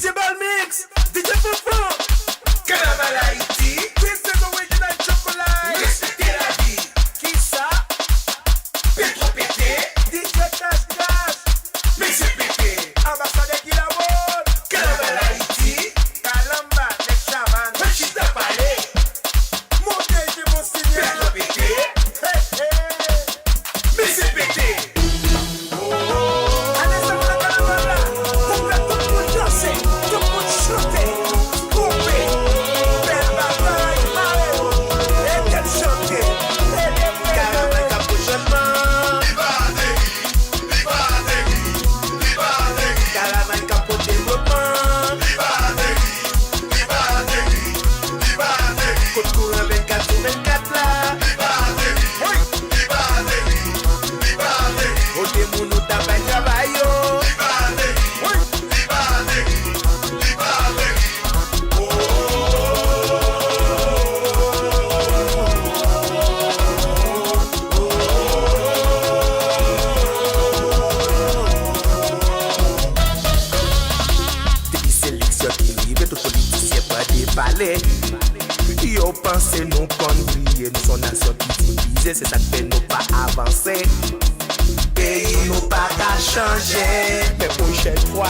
DJ Balmix, DJ Popo, Carnaval Haïti, this is original Choco-light. Respectez la vie. Qui ça? Petro Pete, DJ Cash, Mixé Pete, ambassadeur qui la vole. Carnaval Haïti, Kalamba, Nexaman, Machita Palais, montez chez mon signal. Petro Pete, Mixé Pete. Yo pense nous conduire, nous sommes nation qui divise, c'est ça qui fait nous pas avancer. Pays nous pas qu'à changer, mais prochaine fois,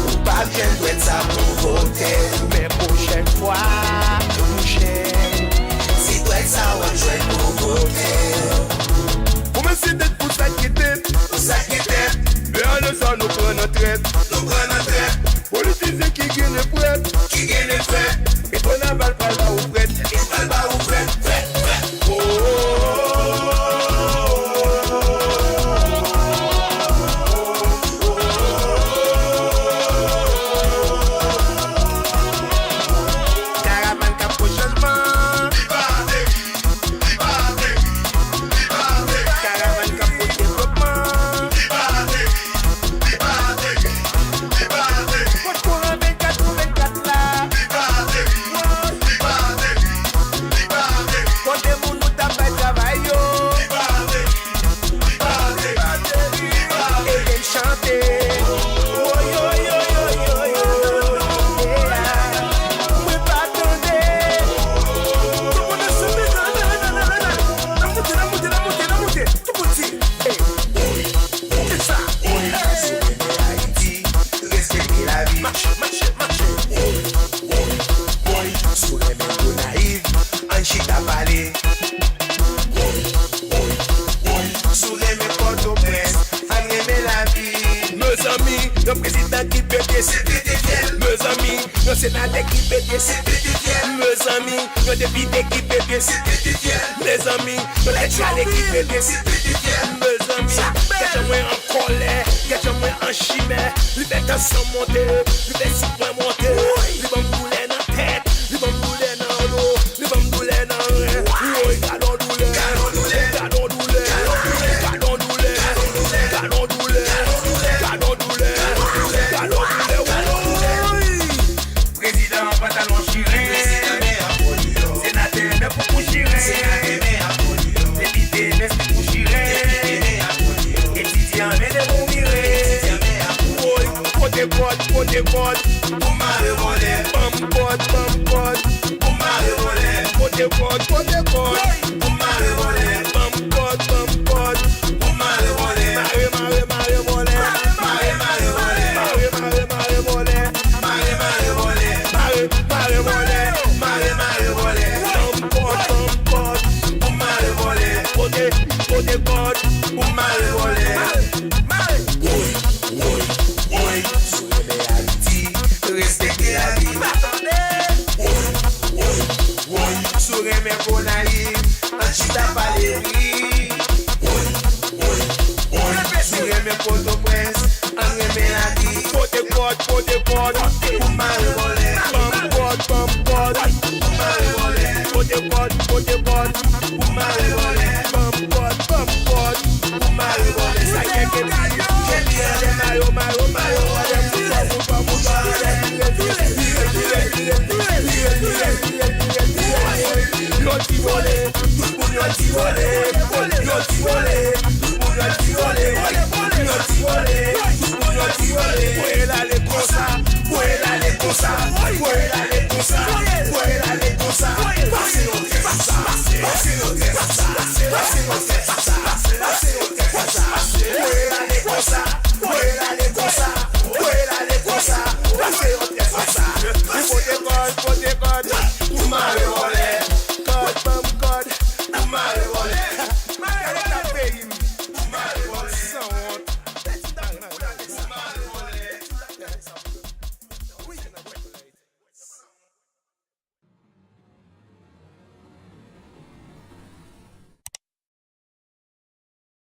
ou pas bien doit être ça pour voter, mais prochaine fois, si doit être ça, on doit pour voter. Pour me c'est d'être pour ça qui était, mais à nous ça nous prend notre traite, Politisé qui gagne prête, et ton aval pas là ou prête, prête. Caravane cap au changement, caravane cap au développement. Le président qui peut décider, mes amis, le sénateur qui peut décider, mes amis, le député qui peut décider, mes amis, le législateur qui peut décider, mes amis, quelqu'un en colère, quelqu'un en chimère, lui fait sans monter, lui fait si point monter, lui va me bouler dans la tête, lui va me bouler dans l'eau, lui va me bouler dans le rein, oui, galon douleur, Pot, pour m'arrêter voler, pot, pour m'arrêter voler, pot, pour m'arrêter voler, pot, pour m'arrêter voler, marrer voler, respectez la vie. Sourire mes beaux naïfs, un chita pas les prix. Sourire mes potes au prince, un remé la vie. Pote, pour m'arrêter voler. Pour m'arrêter voler. Pote, pour m'arrêter voler. Pour m'arrêter voler. Ça y est, que bien, mario. fuera de cosa, fuera de cosa, pase lo que pasa, pase lo que pasa, pase lo que pasa, pase lo que pasa, fuera de cosa, fuera de cosa, fuera de cosa, pase lo que pasa. Put the gun, tu madre vole, cut, bum, cut, tu madre vole.